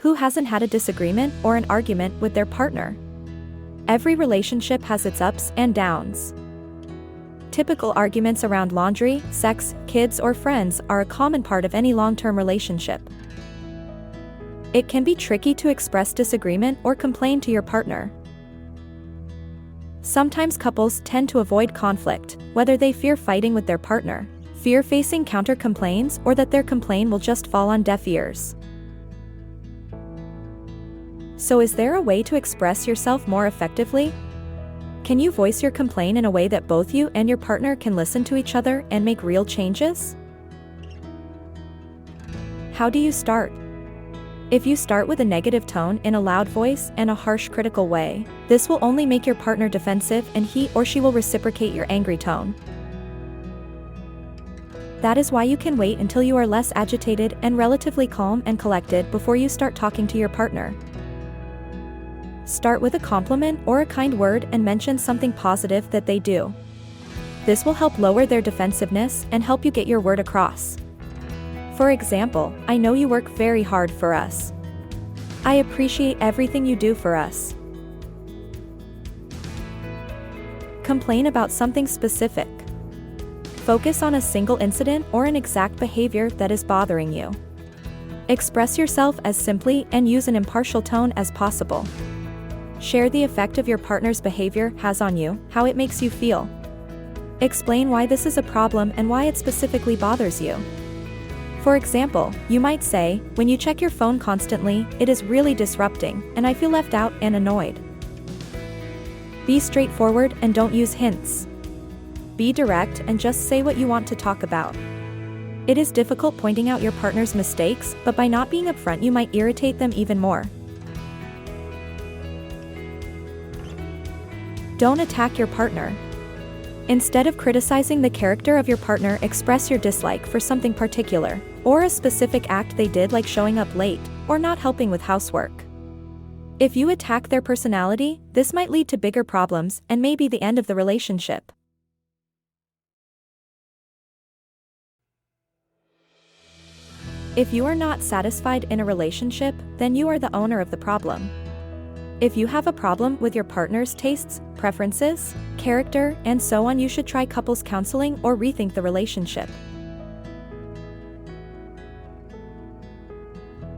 Who hasn't had a disagreement or an argument with their partner? Every relationship has its ups and downs. Typical arguments around laundry, sex, kids, or friends are a common part of any long-term relationship. It can be tricky to express disagreement or complain to your partner. Sometimes couples tend to avoid conflict, whether they fear fighting with their partner, fear facing counter-complaints, or that their complaint will just fall on deaf ears. So is there a way to express yourself more effectively? Can you voice your complaint in a way that both you and your partner can listen to each other and make real changes? How do you start? If you start with a negative tone in a loud voice and a harsh critical way, this will only make your partner defensive and he or she will reciprocate your angry tone. That is why you can wait until you are less agitated and relatively calm and collected before you start talking to your partner. Start with a compliment or a kind word and mention something positive that they do. This will help lower their defensiveness and help you get your word across. For example, "I know you work very hard for us. I appreciate everything you do for us." Complain about something specific. Focus on a single incident or an exact behavior that is bothering you. Express yourself as simply and use an impartial tone as possible. Share the effect of your partner's behavior has on you, how it makes you feel. Explain why this is a problem and why it specifically bothers you. For example, you might say, "When you check your phone constantly, it is really disrupting, and I feel left out and annoyed." Be straightforward and don't use hints. Be direct and just say what you want to talk about. It is difficult pointing out your partner's mistakes, but by not being upfront you might irritate them even more. Don't attack your partner. Instead of criticizing the character of your partner, express your dislike for something particular, or a specific act they did, like showing up late, or not helping with housework. If you attack their personality, this might lead to bigger problems and may be the end of the relationship. If you are not satisfied in a relationship, then you are the owner of the problem. If you have a problem with your partner's tastes, preferences, character, and so on, you should try couples counseling or rethink the relationship.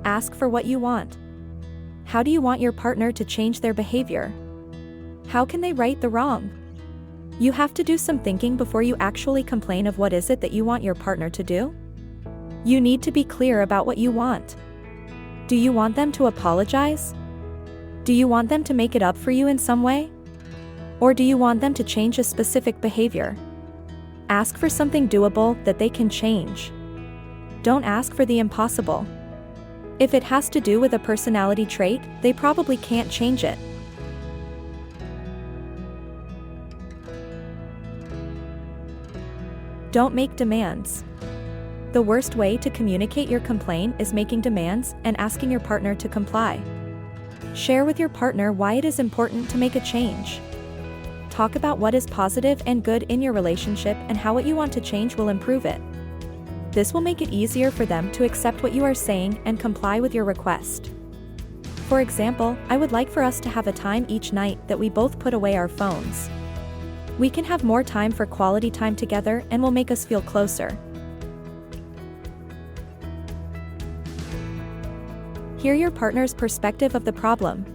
Ask for what you want. How do you want your partner to change their behavior? How can they right the wrong? You have to do some thinking before you actually complain of what is it that you want your partner to do. You need to be clear about what you want. Do you want them to apologize? Do you want them to make it up for you in some way? Or do you want them to change a specific behavior? Ask for something doable that they can change. Don't ask for the impossible. If it has to do with a personality trait, they probably can't change it. Don't make demands. The worst way to communicate your complaint is making demands and asking your partner to comply. Share with your partner why it is important to make a change. Talk about what is positive and good in your relationship and how what you want to change will improve it. This will make it easier for them to accept what you are saying and comply with your request. For example, "I would like for us to have a time each night that we both put away our phones. We can have more time for quality time together and will make us feel closer." Hear your partner's perspective of the problem.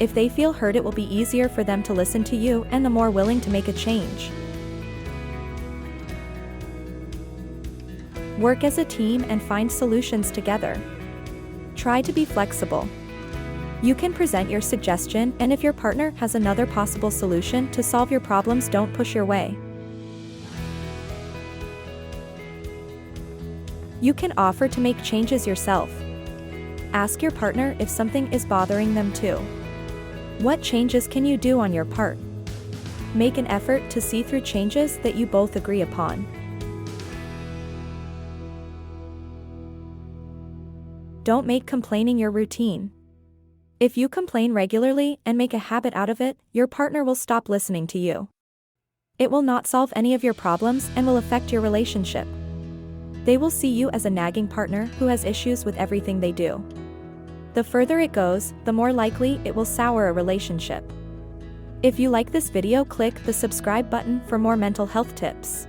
If they feel heard, it will be easier for them to listen to you and the more willing to make a change. Work as a team and find solutions together. Try to be flexible. You can present your suggestion, and if your partner has another possible solution to solve your problems, don't push your way. You can offer to make changes yourself. Ask your partner if something is bothering them too. What changes can you do on your part? Make an effort to see through changes that you both agree upon. Don't make complaining your routine. If you complain regularly and make a habit out of it, your partner will stop listening to you. It will not solve any of your problems and will affect your relationship. They will see you as a nagging partner who has issues with everything they do. The further it goes, the more likely it will sour a relationship. If you like this video, click the subscribe button for more mental health tips.